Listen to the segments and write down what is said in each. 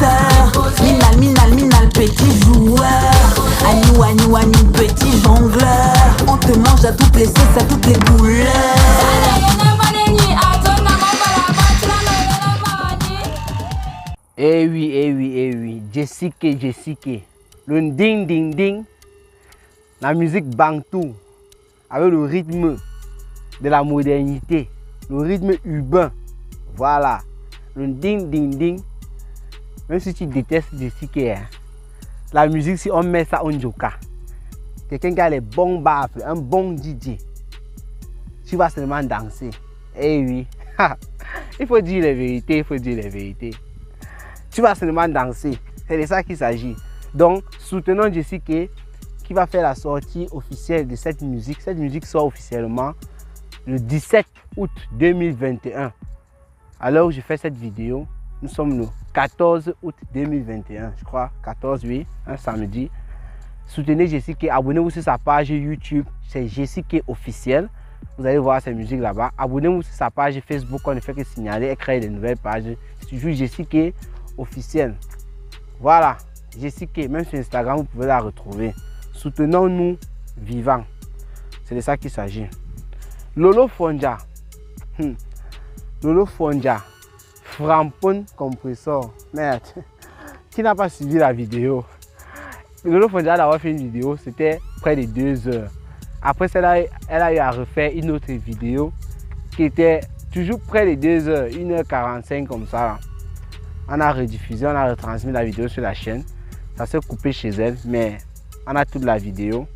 bosseur. Minal, petit joueur. Agnou, petit jongleur. On te mange à toutes les sauces, à toutes les couleurs. Eh oui, Jessica, le ding, la musique bantou, avec le rythme de la modernité, le rythme urbain, voilà, le ding, même si tu détestes Jessica, hein, la musique, si on met ça en joka, quelqu'un qui a les bons baffles, un bon DJ, tu vas seulement danser, eh oui, il faut dire les vérités, tu vas seulement danser, c'est de ça qu'il s'agit. Donc, soutenons Jessica qui va faire la sortie officielle de cette musique. Cette musique sort officiellement le 17 août 2021. Alors, je fais cette vidéo. Nous sommes le 14 août 2021, je crois. 14, oui, un samedi. Soutenez Jessica, abonnez-vous sur sa page YouTube. C'est Jessica officielle. Vous allez voir ses musiques là-bas. Abonnez-vous sur sa page Facebook. On ne fait que signaler et créer de nouvelles pages. C'est toujours Jessica officielle. Voilà, Jessica, même sur Instagram, vous pouvez la retrouver. Soutenons-nous vivants. C'est de ça qu'il s'agit. Lolo Fonja. Lolo Fonja. Frampon compresseur. Merde. Qui n'a pas suivi la vidéo? Lolo Fonja a d'abord fait une vidéo, c'était près de 2 heures. Après cela, elle a eu à refaire une autre vidéo qui était toujours près de 2 heures, 1h45 comme ça. On a rediffusé, on a retransmis la vidéo sur la chaîne. Ça s'est coupé chez elle, mais on a toute la vidéo.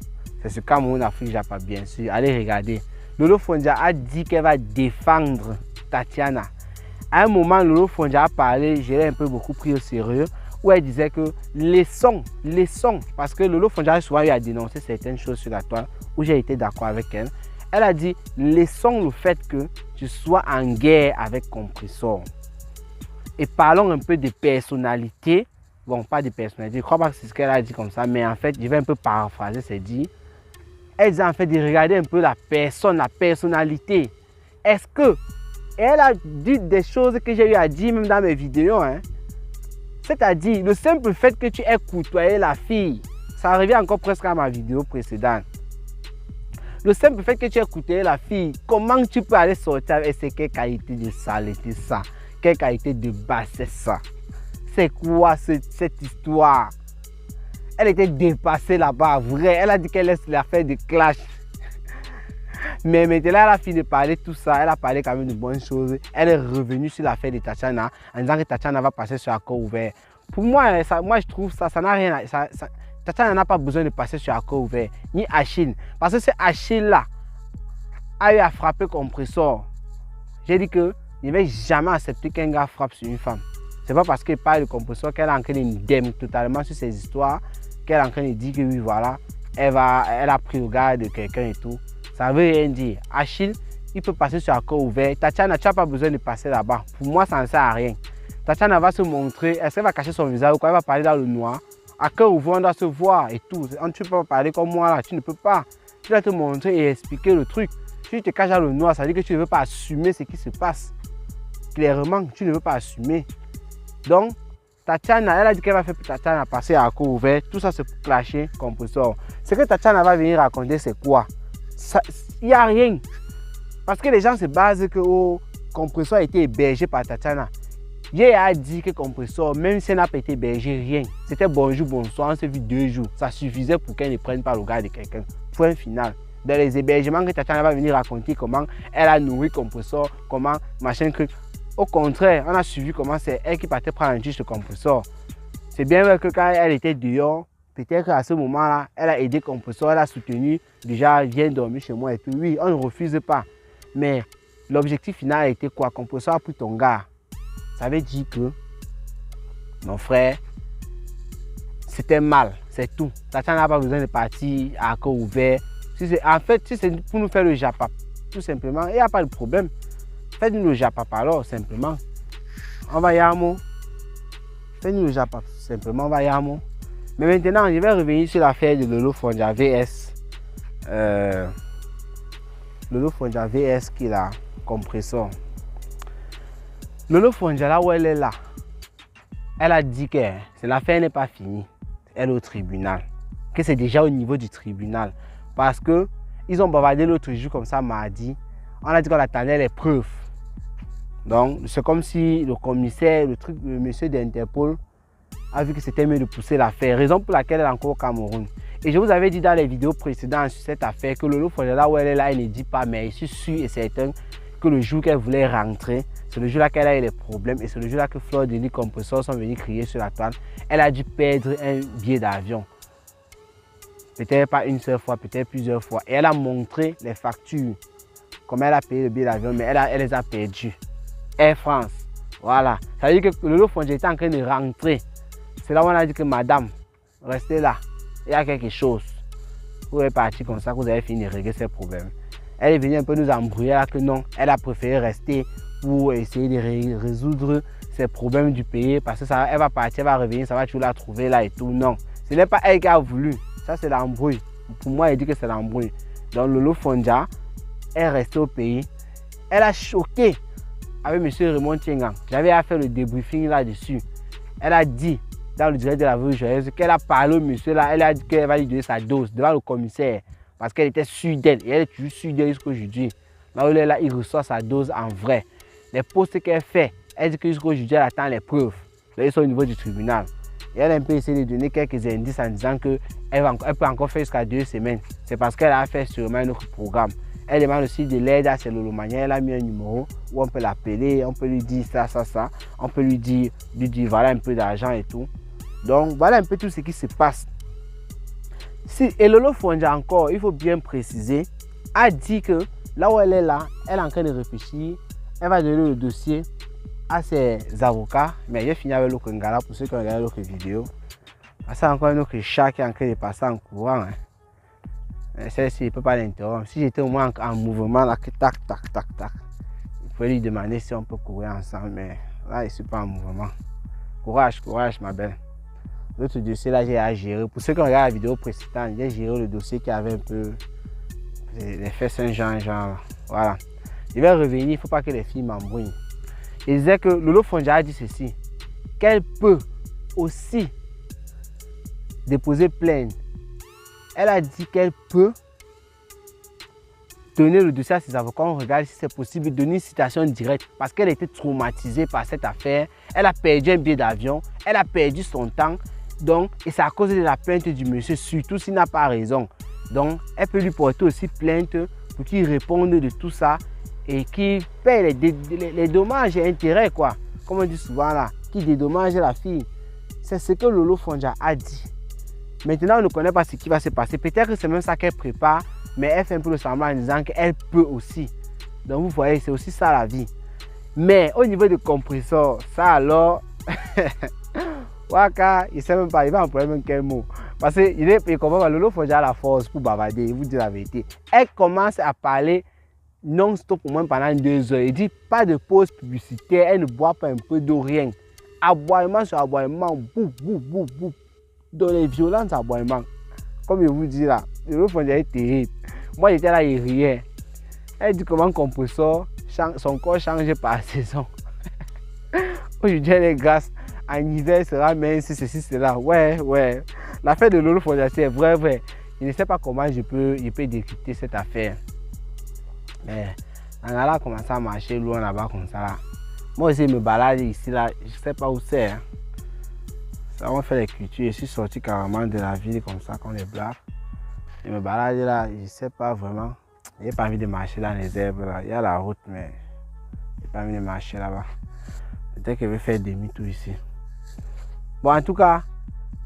C'est ce Cameroun Afrique Japa, bien sûr. Allez regarder. Lolo Fonja a dit qu'elle va défendre Tatiana. À un moment, Lolo Fonja a parlé, je l'ai un peu beaucoup pris au sérieux, où elle disait que les sons, parce que Lolo Fonja a souvent eu à dénoncer certaines choses sur la toile, où j'ai été d'accord avec elle. Elle a dit, laissons le fait que tu sois en guerre avec Compressor. Et parlons un peu de personnalité. Bon, pas de personnalité, je ne crois pas que c'est ce qu'elle a dit comme ça, mais en fait, je vais un peu paraphraser, c'est dit. Elle dit en fait de regarder un peu la personne, la personnalité. Est-ce que... Et elle a dit des choses que j'ai eu à dire même dans mes vidéos. Hein. C'est-à-dire, le simple fait que tu aies côtoyé la fille, ça revient encore presque à ma vidéo précédente. Le simple fait que tu aies côtoyé la fille, comment tu peux aller sortir avec c'est quelle qualité de saleté ça? Quelle qualité de bassesse ça? C'est quoi cette histoire? Elle était dépassée là-bas, vrai. Elle a dit qu'elle laisse l'affaire de clash. Mais maintenant, elle a fini de parler de tout ça. Elle a parlé quand même de bonnes choses. Elle est revenue sur l'affaire de Tatiana en disant que Tatiana va passer sur accord ouvert. Pour moi, je trouve ça n'a rien à... Tatiana n'a pas besoin de passer sur accord ouvert. Ni Achille. Parce que c'est Achille-là a eu à frapper Compressor. J'ai dit que je ne vais jamais accepter qu'un gars frappe sur une femme. C'est pas parce qu'il parle de Compressor qu'elle est en train de dème totalement sur ses histoires, qu'elle est en train de dire que oui, voilà, elle a pris le gars de quelqu'un et tout. Ça veut rien dire. Achille, il peut passer sur accord ouvert. Tatiana, tu n'as pas besoin de passer là-bas. Pour moi, ça ne sert à rien. Tatiana va se montrer, est-ce qu'elle va cacher son visage ou quoi? Elle va parler dans le noir. À cœur ouvert, on doit se voir et tout. Tu ne peux pas parler comme moi là, tu ne peux pas. Tu dois te montrer et expliquer le truc. Si tu te caches dans le noir, ça veut dire que tu ne veux pas assumer ce qui se passe. Clairement, tu ne veux pas assumer. Donc, Tatiana, elle a dit qu'elle va faire pour Tatiana passer à accord ouvert. Tout ça, c'est pour clasher Compressor. Ce que Tatiana va venir raconter, c'est quoi? Il n'y a rien. Parce que les gens se basent que Compressor a été hébergé par Tatiana. J'ai dit que Compressor, même si elle n'a pas été hébergé, rien. C'était bonjour, bonsoir, on s'est vu 2 jours. Ça suffisait pour qu'elle ne prenne pas le gars de quelqu'un. Point final. Dans les hébergements que Tatiana va venir raconter comment elle a nourri Compressor, comment machin truc. Au contraire, on a suivi comment c'est elle qui partait prendre un juge de Compressor. C'est bien vrai que quand elle était dehors, peut-être qu'à ce moment-là, elle a aidé Compressor, elle a soutenu, déjà, viens dormir chez moi et tout. Oui, on ne refuse pas. Mais l'objectif final a été quoi? Compressor a pris ton gars. Ça veut dire que, mon frère, c'était mal, c'est tout. Tatiana n'a pas besoin de partir à accord ouvert. En fait, si c'est pour nous faire le japap, tout simplement, il n'y a pas de problème. Faites-nous le japap alors, simplement. On va y aller. Faites-nous le japap, simplement, on va y aller. Mais maintenant, je vais revenir sur l'affaire de Lolo Fonja VS. Lolo Fonja VS qui est là, Compressor. Lolo Fonja, là où elle est là, elle a dit que l'affaire n'est pas finie. Elle est au tribunal. Que c'est déjà au niveau du tribunal. Parce que ils ont bavardé l'autre jour comme ça, mardi. On a dit qu'on attendait les preuves. Donc, c'est comme si le commissaire, le monsieur d'Interpol, a vu que c'était mieux de pousser l'affaire. Raison pour laquelle elle est encore au Cameroun. Et je vous avais dit dans les vidéos précédentes sur cette affaire que Lolo Fonjara, où elle est là, elle ne dit pas, mais je suis sûr et certain que le jour qu'elle voulait rentrer, c'est le jour-là qu'elle a eu les problèmes et c'est le jour-là que Fleur Denis Compressor sont venus crier sur la toile. Elle a dû perdre un billet d'avion. Peut-être pas une seule fois, peut-être plusieurs fois. Et elle a montré les factures, comment elle a payé le billet d'avion, mais elle les a perdues. Air France, voilà. Ça veut dire que Lolo Fonjara était en train de rentrer. C'est là où on a dit que madame, restez là, il y a quelque chose. Vous êtes parti comme ça, que vous avez fini de régler ces problèmes. Elle est venue un peu nous embrouiller là que non, elle a préféré rester pour essayer de résoudre ses problèmes du pays parce que ça, elle va partir, elle va revenir, ça va toujours la trouver là et tout. Non, ce n'est pas elle qui a voulu. Ça, c'est l'embrouille. Pour moi, elle dit que c'est l'embrouille. Donc, Lolo Fonjara est restée au pays. Elle a choqué avec M. Raymond Tiengang. J'avais à faire le débriefing là-dessus. Elle a dit, dans le direct de la Vue Joyeuse, qu'elle a parlé au monsieur là. Elle a dit qu'elle va lui donner sa dose devant le commissaire. Parce qu'elle était sûre d'elle. Et elle est toujours sûre d'elle jusqu'aujourd'hui. Là où elle est là, il reçoit sa dose en vrai. Les postes qu'elle fait, elle dit que jusqu'aujourd'hui, elle attend les preuves. Là, ils sont au niveau du tribunal. Et elle a un peu essayé de donner quelques indices en disant qu'elle peut encore faire jusqu'à 2 semaines. C'est parce qu'elle a fait sûrement un autre programme. Elle demande aussi de l'aide à ses Lolomaniens. Elle a mis un numéro où on peut l'appeler, on peut lui dire ça. On peut lui dire voilà un peu d'argent et tout. Donc voilà un peu tout ce qui se passe. Et Lolo Fonjara encore, il faut bien préciser, a dit que là où elle est là, elle est en train de réfléchir. Elle va donner le dossier à ses avocats. Mais j'ai fini avec l'autre Ngala pour ceux qui ont regardé l'autre vidéo. C'est encore un autre chat qui est en train de passer en courant. Celle-ci, il ne peut pas l'interrompre. Si j'étais au moins en mouvement, là, tac, il pouvait lui demander si on peut courir ensemble. Mais là, je ne suis pas en mouvement. Courage, ma belle. L'autre dossier, là, j'ai à gérer. Pour ceux qui ont regardé la vidéo précédente, j'ai géré le dossier qui avait un peu l'effet Saint-Jean, genre. Voilà. Je vais revenir, il ne faut pas que les filles m'embrouillent. Il disait que Lolo Fonjara a dit ceci, qu'elle peut aussi déposer plainte. Elle a dit qu'elle peut donner le dossier à ses avocats. On regarde si c'est possible, donner une citation directe parce qu'elle était traumatisée par cette affaire. Elle a perdu un billet d'avion, elle a perdu son temps. Donc, et c'est à cause de la plainte du monsieur, surtout s'il n'a pas raison. Donc, elle peut lui porter aussi plainte pour qu'il réponde de tout ça et qu'il paye les dommages et intérêts, quoi. Comme on dit souvent là, qui dédommage la fille. C'est ce que Lolo Fonjara a dit. Maintenant, on ne connaît pas ce qui va se passer. Peut-être que c'est même ça qu'elle prépare, mais elle fait un peu le semblant en disant qu'elle peut aussi. Donc, vous voyez, c'est aussi ça la vie. Mais au niveau du compresseur, ça alors, Waka, il ne sait même pas, il va employer même quel mot. Parce qu'il comprend que Lolo Fonjara a la force pour bavarder, il vous dit la vérité. Elle commence à parler non-stop au moins pendant 2 heures. Il dit pas de pause publicitaire, elle ne boit pas un peu d'eau, rien. Aboiement sur aboiement, boum. Dans les violences aboiements. Comme je vous dis là, Lolo Fonjara est terrible. Moi j'étais là, il riait. Elle dit comment compresseur, son corps change par saison. Aujourd'hui elle est grasse. En hiver, sera mince, ceci, cela. Ouais. L'affaire de Lolo Fonjara, c'est vrai. Je ne sais pas comment je peux décrypter cette affaire. Mais Angala a commencé à marcher loin là-bas comme ça. Là. Moi aussi, je me balade ici, là. Je ne sais pas où c'est. Hein. Ça, on fait les cultures. Je suis sorti carrément de la ville comme ça, comme les blagues. Je me balade là, je ne sais pas vraiment. Je n'ai pas envie de marcher dans les herbes. Là. Il y a la route, mais je n'ai pas envie de marcher là-bas. Peut-être que je vais faire demi-tour ici. Bon, en tout cas,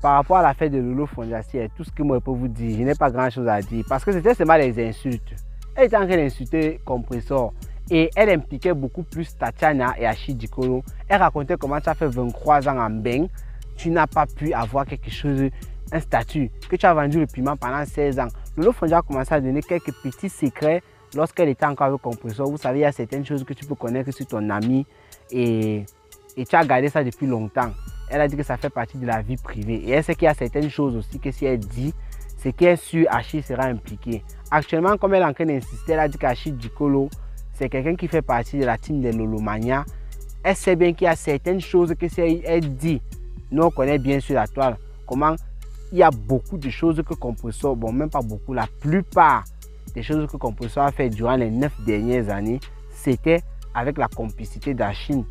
par rapport à l'affaire de Lolo Fonjara, tout ce que moi je peux vous dire, je n'ai pas grand-chose à dire. Parce que c'était seulement les insultes. Elle était en train d'insulter Compressor. Et elle impliquait beaucoup plus Tatiana et Achille Dikolo. Elle racontait comment tu as fait 23 ans en bain. Tu n'as pas pu avoir quelque chose, un statut. Que tu as vendu le piment pendant 16 ans. Lolo Fonjara a commencé à donner quelques petits secrets lorsqu'elle était encore avec Compressor. Vous savez, il y a certaines choses que tu peux connaître sur ton ami. Et tu as gardé ça depuis longtemps. Elle a dit que ça fait partie de la vie privée. Et elle sait qu'il y a certaines choses aussi que si elle dit, c'est qu'elle est sûre Achille sera impliqué. Actuellement, comme elle est en train d'insister, elle a dit qu'Achille Dikolo, c'est quelqu'un qui fait partie de la team des Lolomania. Elle sait bien qu'il y a certaines choses que si elle dit, Nous, on connaît bien sur la toile comment il y a beaucoup de choses que Compressor, bon, même pas beaucoup, la plupart des choses que Compressor a fait durant les 9 dernières années, c'était avec la complicité d'Achille.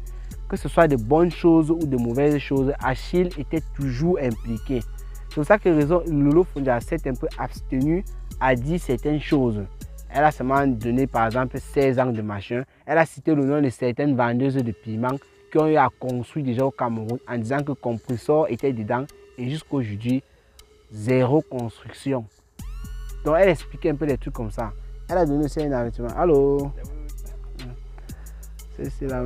Que ce soit de bonnes choses ou de mauvaises choses, Achille était toujours impliqué. C'est pour ça que Lolo Fondia s'est un peu abstenu à dire certaines choses. Elle a seulement donné par exemple 16 ans de machin. Elle a cité le nom de certaines vendeuses de piments qui ont eu à construire déjà au Cameroun en disant que Compressor était dedans et jusqu'à aujourd'hui, zéro construction. Donc elle expliquait un peu des trucs comme ça. Elle a donné aussi un avertissement. Allô? C'est là.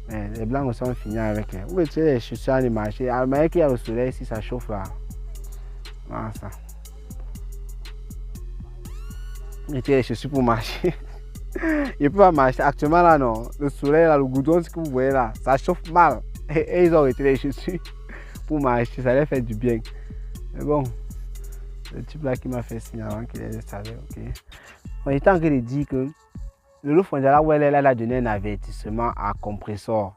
Les blancs aussi ont fini avec. Où est-ce que les chaussures à les marcher? À manière qu'il y a le soleil, si ça chauffe là. Voilà ça. Mettez les chaussures pour marcher. Il ne peut pas marcher. Actuellement là, non. Le soleil, là, le goudron, ce que vous voyez là, ça chauffe mal. Et ils ont arrêté les chaussures pour marcher. Ça leur fait du bien. Mais bon, le type là qui m'a fait signe avant qu'il les savait. Ok. On était en train de dire que Lolo Fondia, où elle a donné un avertissement à Compressor.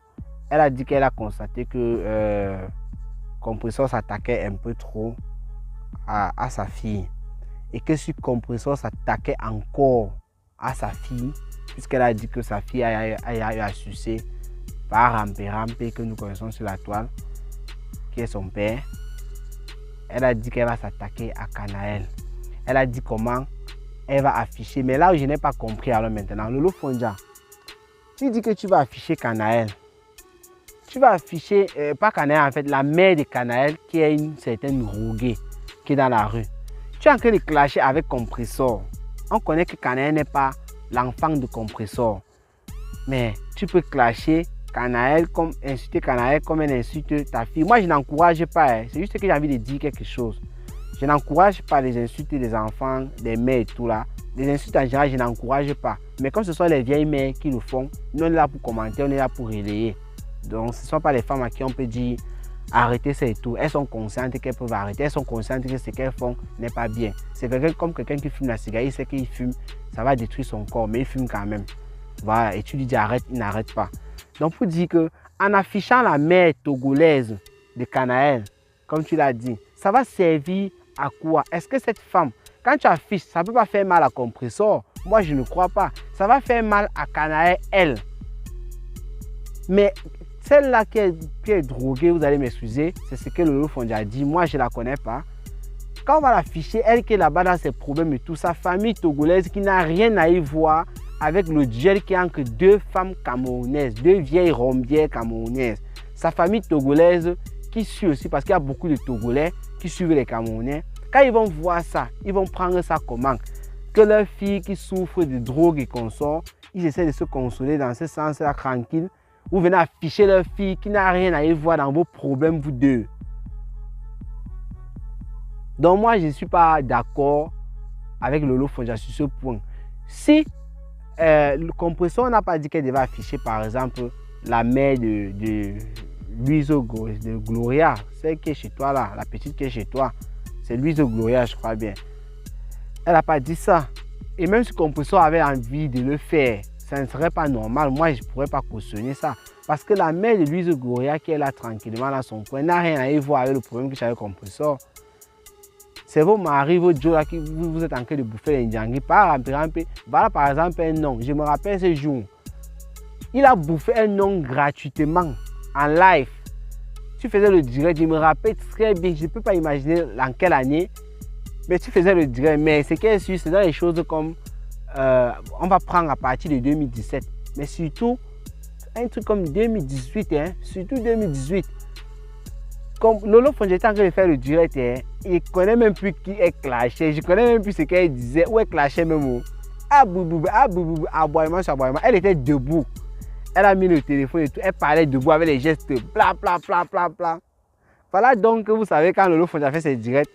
Elle a dit qu'elle a constaté que Compressor s'attaquait un peu trop à sa fille. Et que si Compressor s'attaquait encore à sa fille, puisqu'elle a dit que sa fille a eu à sucer par Rampé que nous connaissons sur la toile, qui est son père, elle a dit qu'elle va s'attaquer à Canaël. Elle a dit comment elle va afficher. Mais là où je n'ai pas compris alors maintenant, Lolo Fondia, tu dis que tu vas afficher Canaël. Tu vas afficher, pas Canaël en fait, la mère de Canaël qui est une certaine Rogué qui est dans la rue. Tu es en train de clasher avec Compressor. On connaît que Canaël n'est pas l'enfant de Compressor. Mais tu peux clasher Canaël comme insulter Canaël comme elle insulte ta fille. Moi, je n'encourage pas. Hein. C'est juste que j'ai envie de dire quelque chose. Je n'encourage pas les insultes des enfants, des mères et tout là. Les insultes en général, je n'encourage pas. Mais comme ce sont les vieilles mères qui le font, nous on est là pour commenter, on est là pour relayer. Donc ce ne sont pas les femmes à qui on peut dire arrêtez ça et tout. Elles sont conscientes qu'elles peuvent arrêter. Elles sont conscientes que ce qu'elles font n'est pas bien. C'est comme quelqu'un qui fume la cigarette. Il sait qu'il fume, ça va détruire son corps, mais il fume quand même. Voilà, et tu lui dis arrête, il n'arrête pas. Donc pour dire que en affichant la mère togolaise de Canaël, comme tu l'as dit, ça va servir à quoi? Est-ce que cette femme, quand tu affiches, ça ne peut pas faire mal à Compressor? Moi, je ne crois pas. Ça va faire mal à Canaël, elle. Mais celle-là qui est droguée, vous allez m'excuser, c'est ce que Lolo Fondia a dit. Moi, je ne la connais pas. Quand on va l'afficher, elle qui est là-bas dans ses problèmes et tout, sa famille togolaise qui n'a rien à y voir avec le duel qui est entre deux femmes camerounaises, deux vieilles rombières camerounaises. Sa famille togolaise qui suit aussi, parce qu'il y a beaucoup de Togolais qui suivent les Camerounais. Quand ils vont voir ça, ils vont prendre ça comment? Que leur fille qui souffre de drogue et consort, ils essaient de se consoler dans ce sens-là tranquille. Vous venez afficher leur fille qui n'a rien à y voir dans vos problèmes, vous deux. Donc moi, je ne suis pas d'accord avec Lolo Fondia sur ce point. Si le Compressor n'a pas dit qu'elle devait afficher, par exemple, la mère de Louise de Gloria, celle qui est chez toi là, la petite qui est chez toi, c'est Louise de Gloria, je crois bien. Elle n'a pas dit ça. Et même si Compressor avait envie de le faire, ça ne serait pas normal. Moi, je ne pourrais pas cautionner ça. Parce que la mère de Louise de Gloria qui est là tranquillement dans son coin n'a rien à y voir avec le problème que j'ai avec Compressor. C'est vos maris, vos Joe là, qui vous êtes en train de bouffer les Ndjangui. Voilà par exemple un nom. Je me rappelle ce jour. Il a bouffé un nom gratuitement en live. Tu faisais le direct, je me rappelle très bien. Je ne peux pas imaginer en quelle année. Mais tu faisais le direct. Mais ce qui est sûr, c'est dans les choses comme on va prendre à partir de 2017. Mais surtout, un truc comme 2018. Hein, surtout 2018. Comme Lolo Fondia était en train de faire le direct, hein, il ne connaît même plus qui est clashé. Je ne connais même plus ce qu'elle disait. Où est clashé même. Aboiement sur aboiement. Elle était debout. Elle a mis le téléphone et tout. Elle parlait debout avec les gestes bla bla bla bla bla. Voilà donc que vous savez quand Lolo Fondia fait ses directs,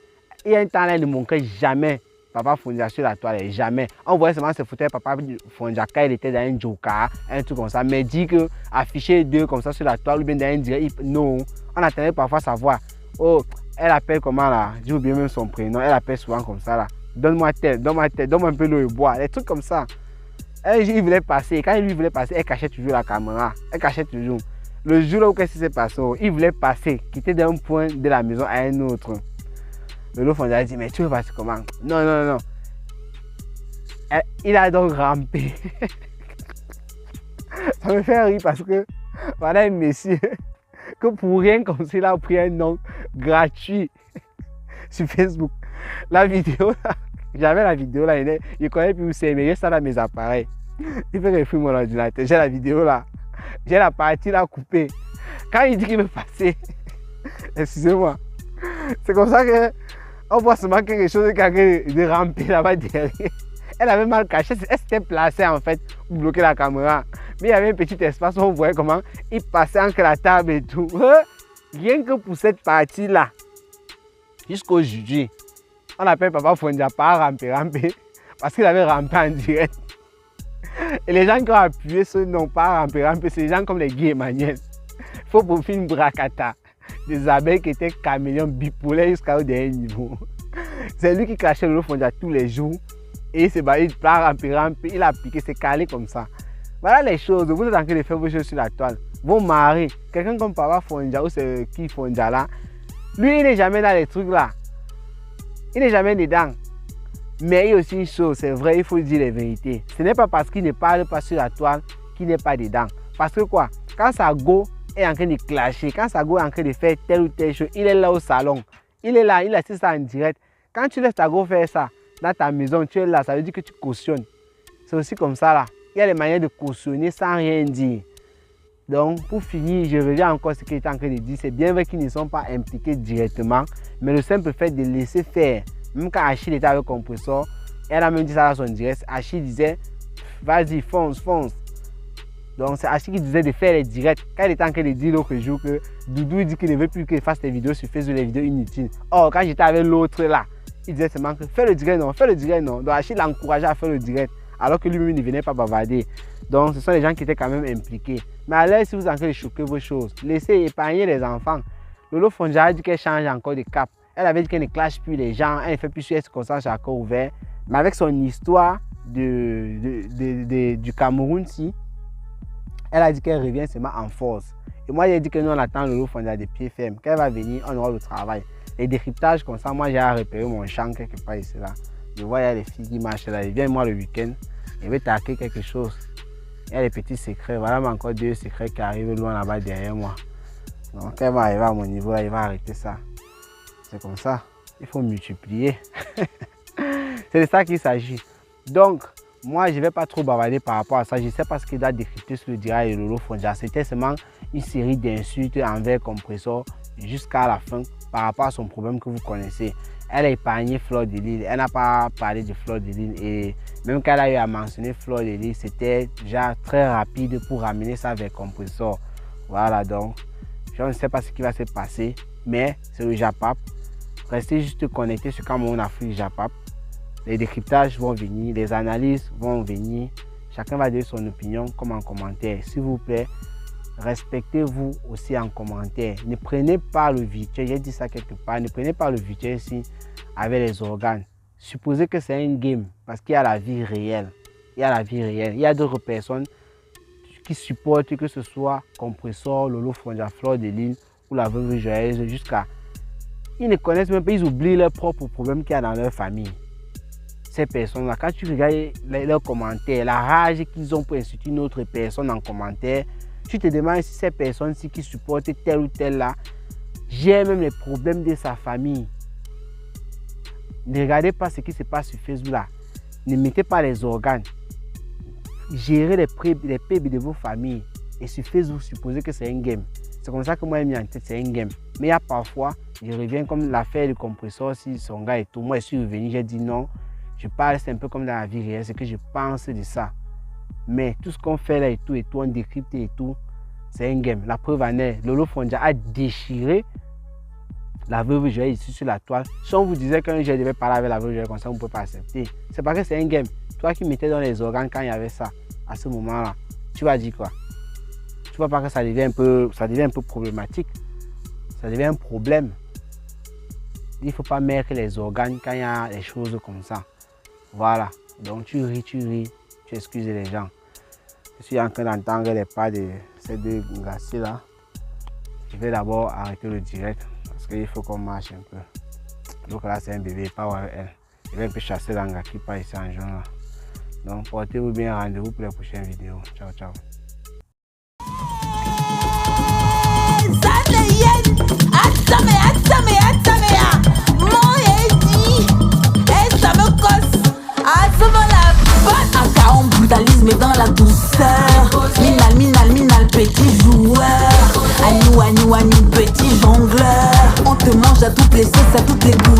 il y a un temps là, il ne montrait jamais Papa Fondia sur la toile. Jamais. On voyait seulement ses photos de Papa Fondia quand il était dans un joker, un truc comme ça. Mais dit que afficher deux comme ça sur la toile ou bien dans un direct, non. On attendait parfois savoir. Oh, elle appelle comment là? J'ai oublié même son prénom. Elle appelle souvent comme ça là. Donne-moi tel, donne-moi un peu l'eau et bois. Des trucs comme ça. Il voulait passer. Quand il lui voulait passer, elle cachait toujours la caméra. Elle cachait toujours. Le jour où qu'est-ce qui s'est passé, il voulait passer, quitter d'un point de la maison à un autre. Lolo Fonja a dit, mais tu veux passer comment? Non, non, non. Il a donc rampé. Ça me fait rire parce que voilà un monsieur que pour rien comme ça, il a pris un nom gratuit sur Facebook. La vidéo là, j'avais la vidéo là, il connaît plus où c'est, mais j'ai ça dans mes appareils. Il fait que mon ordinateur, j'ai la vidéo là, j'ai la partie là coupée. Quand il dit qu'il veut passer, excusez-moi, c'est comme ça que on voit seulement quelque chose de ramper là-bas derrière. Elle avait mal caché, elle s'était placée en fait pour bloquer la caméra. Mais il y avait un petit espace où on voyait comment il passait entre la table et tout. Rien que pour cette partie-là, jusqu'aujourd'hui, on appelle Papa Fonja pas ramper parce qu'il avait rampé en direct. Et les gens qui ont appuyé ce nom pas ramper, c'est les gens comme les Guy Emmanuel. Il faut pour faire une bracata. Des abeilles qui étaient caméléons bipolaires jusqu'au dernier niveau. C'est lui qui clashait Lolo Fonja tous les jours. Et il s'est barré, il a piqué, c'est calé comme ça. Voilà les choses, vous êtes en train de faire vos choses sur la toile. Vos maris, quelqu'un comme Papa Fonja ou c'est qui Fonja là, lui il n'est jamais dans les trucs là. Il n'est jamais dedans. Mais il y a aussi une chose, c'est vrai, il faut dire les vérités. Ce n'est pas parce qu'il ne parle pas sur la toile qu'il n'est pas dedans. Parce que quoi, quand Sago est en train de clasher, quand Sago est en train de faire telle ou telle chose, il est là au salon. Il est là, il assiste ça en direct. Quand tu laisses Sago faire ça dans ta maison, tu es là, ça veut dire que tu cautionnes. C'est aussi comme ça là. Il y a des manières de cautionner sans rien dire. Donc, pour finir, je reviens encore à ce qu'il était en train de dire. C'est bien vrai qu'ils ne sont pas impliqués directement, mais le simple fait de laisser faire. Même quand Achille était avec Compressor, elle a même dit ça dans son direct. Achille disait, vas-y, fonce, fonce. Donc, c'est Achille qui disait de faire les directs. Quand il était en train de dire l'autre jour que Doudou dit qu'il ne veut plus qu'il fasse des vidéos sur Facebook, des vidéos inutiles. Or, quand j'étais avec l'autre là, il disait seulement que fais le direct, non, fais le direct, non. Donc, Achille l'encourageait à faire le direct. Alors que lui-même ne venait pas bavarder. Donc ce sont les gens qui étaient quand même impliqués. Mais à l'aise, si vous êtes en train de choquer vos choses, laissez épargner les enfants. Lolo Fonja a dit qu'elle change encore de cap. Elle avait dit qu'elle ne clash plus les gens, elle ne fait plus sur elle comme ça, j'ai encore ouvert. Mais avec son histoire du Cameroun, si, elle a dit qu'elle revient seulement en force. Et moi, j'ai dit que nous, on attend Lolo Fonja de pied ferme. Quand elle va venir, on aura le travail. Les décryptages comme ça, moi, j'ai repéré mon champ quelque part ici là. Je vois, il y a les filles qui marchent là. Ils viennent moi le week-end. Ils veulent taquer quelque chose. Il y a des petits secrets. Voilà encore 2 secrets qui arrivent loin là-bas derrière moi. Donc, elle va arriver à mon niveau là, il va arrêter ça. C'est comme ça. Il faut multiplier. C'est de ça qu'il s'agit. Donc, moi, je ne vais pas trop bavarder par rapport à ça. Je ne sais pas ce qu'il doit décrypter sur le direct de Lolo Fonja. C'était seulement une série d'insultes envers Compressor jusqu'à la fin par rapport à son problème que vous connaissez. Elle a épargné Fleur de Lille, elle n'a pas parlé de Fleur de Lille et même quand elle a eu à mentionner Fleur de Lille, c'était déjà très rapide pour ramener ça vers Compressor. Voilà donc, je ne sais pas ce qui va se passer, mais c'est le Japap. Restez juste connectés sur Cameroun Afrique Japap. Les décryptages vont venir, les analyses vont venir. Chacun va donner son opinion comme en commentaire. S'il vous plaît, respectez-vous aussi en commentaire. Ne prenez pas le virtuel, j'ai dit ça quelque part, ne prenez pas le virtuel ici avec les organes. Supposez que c'est un game parce qu'il y a la vie réelle. Il y a la vie réelle. Il y a d'autres personnes qui supportent que ce soit Compressor, Lolo Fonja, Fleur de Lille ou la Veuve Joyeuse jusqu'à... Ils ne connaissent même pas, ils oublient leurs propres problèmes qu'il y a dans leur famille. Ces personnes-là, quand tu regardes leurs commentaires, la rage qu'ils ont pour insulter une autre personne en commentaire, tu te demandes si ces personnes-ci qui supportent tel ou tel là, gèrent même les problèmes de sa famille. Ne regardez pas ce qui se passe sur Facebook là. Ne mettez pas les organes. Gérez les PB de vos familles. Et sur Facebook, supposez que c'est un game. C'est comme ça que moi j'ai mis en tête, c'est un game. Mais il y a parfois, je reviens comme l'affaire du Compressor, si son gars et tout. Moi je suis revenu, j'ai dit non. Je parle, c'est un peu comme dans la vie réelle, c'est que je pense de ça. Mais tout ce qu'on fait là et tout, on décrypte et tout, c'est un game. La preuve en est, Lolo Fonja a déchiré la Veuve Joyeuse ici sur la toile. Si on vous disait qu'un jour je devais parler avec la Veuve Joyeuse comme ça, on ne peut pas accepter. C'est parce que c'est un game. Toi qui mettais dans les organes quand il y avait ça, à ce moment-là, tu vas dire quoi? Tu vois pas que ça devient un peu problématique. Ça devient un problème. Il ne faut pas mettre les organes quand il y a des choses comme ça. Voilà. Donc tu ris, tu excuses les gens. Je suis en train d'entendre les pas de ces 2 gars là. Je vais d'abord arrêter le direct parce qu'il faut qu'on marche un peu. Donc là c'est un bébé, pas avec elle. Je vais un peu chasser l'anga qui part ici en jaune là. Donc portez-vous bien, rendez-vous pour les prochaines vidéos. Ciao ciao. Brutalisme dans la douceur. Minal, petit joueur. Agnou, petit jongleur. On te mange à toutes les sauces, à toutes les goûts.